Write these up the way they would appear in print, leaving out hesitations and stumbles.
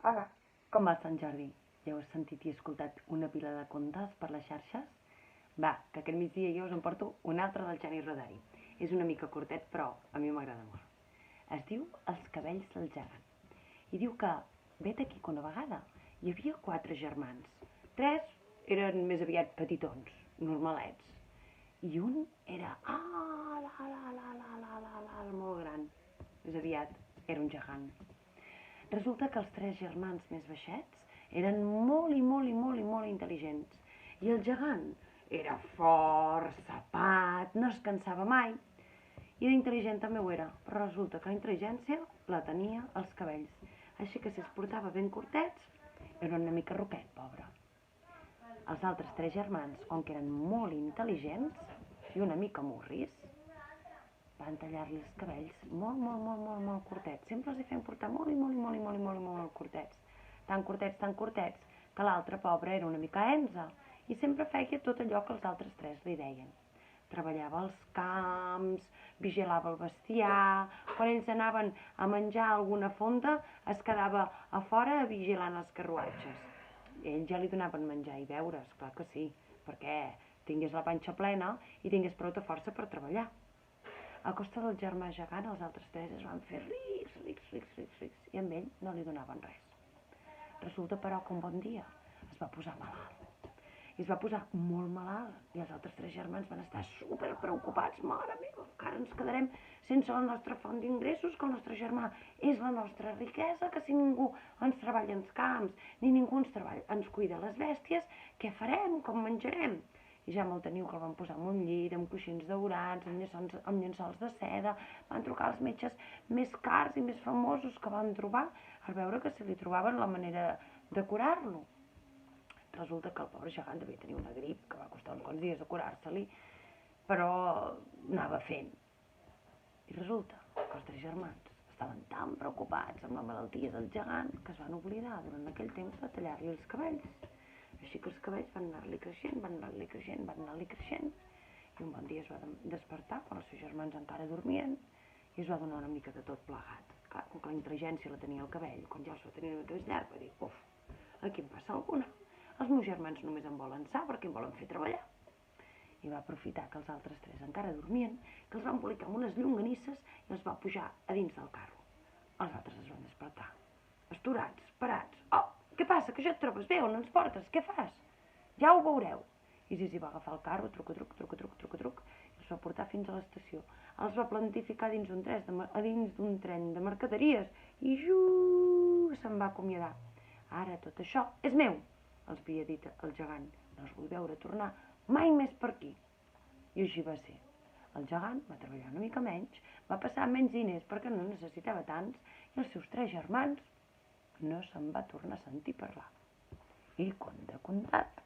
Hola, com va Sant Jordi? Ja heu sentit i escoltat una pila de contes per les xarxes? Va, que aquest migdia jo us en porto un altre del Geni Rodari. És una mica curtet, però a mi m'agrada molt. Es diu Els cabells del gegant. I diu que, vet aquí que una vegada hi havia 4 germans. 3 eren més aviat petitons, normalets. I un era molt gran. Més aviat era un gegant. Resulta que els 3 germans més baixets eren molt intel·ligents. I el gegant era fort, sapat, no es cansava mai. I d'intel·ligent també ho era, però resulta que la intel·ligència la tenia als cabells. Així que si es portava ben curtets, era una mica roquet, pobre. Els altres 3 germans, com que eren molt intel·ligents i una mica murris, van tallar-li els cabells molt curtets. Sempre els feien portar molt curtets. Tan curtets, que l'altre pobre era una mica enze i sempre feia tot allò que els altres 3 li deien. Treballava als camps, vigilava el bestiar, quan ells anaven a menjar a alguna fonda es quedava a fora vigilant els carruatges. Ells ja li donaven menjar i beure, esclar que sí, perquè tingués la panxa plena i tingués prou de força per treballar. A costa del germà gegant, els altres 3 es van fer rics, i amb ell no li donaven res. Resulta, però, que un bon dia es va posar malalt. I es va posar molt malalt, i els altres 3 germans van estar super preocupats. Mare meva, encara ens quedarem sense la nostra font d'ingressos, que el nostre germà és la nostra riquesa, que si ningú ens treballa als camps, ni ningú ens cuida les bèsties, què farem, com menjarem? I ja me'l teniu, que el van posar en un llit, amb coixins daurats, amb llençols de seda. Van trucar als metges més cars i més famosos que van trobar a veure que si li trobaven la manera de curar-lo. Resulta que el pobre gegant devia tenir una grip que va costar uns quants dies de curar-se-li, però anava fent. I resulta que els 3 germans estaven tan preocupats amb la malaltia del gegant que es van oblidar durant aquell temps de tallar-li els cabells. Així que els cabells van anar-li creixent, i un bon dia es va despertar quan els seus germans encara dormien i es va donar una mica de tot plegat. Clar, com que la intel·ligència la tenia al cabell, quan ja els va tenir una mica més llarg, va dir, uf, aquí em passa alguna. Els meus germans només em volen sa perquè em volen fer treballar. I va aprofitar que els altres 3 encara dormien, que els va embolicar amb unes llonganisses i els va pujar a dins del carro. Els altres es van despertar, esturats, parats. Oh, què passa, que ja et trobes bé, on ens portes, què fas? Ja ho veureu. I Zizi va agafar el carro, truc, i els va portar fins a l'estació. Els va plantificar dins d'un tren de mercaderies i se'n va acomiadar. Ara tot això és meu, els havia dit el gegant. No us vull veure tornar mai més per aquí. I així va ser. El gegant va treballar una mica menys, va passar menys diners perquè no necessitava tants, i els seus 3 germans no se'n va tornar a sentir parlar. I conte contat.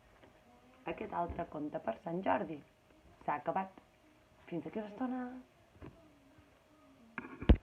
Aquest altre conte per Sant Jordi s'ha acabat. Fins d'aquí una estona.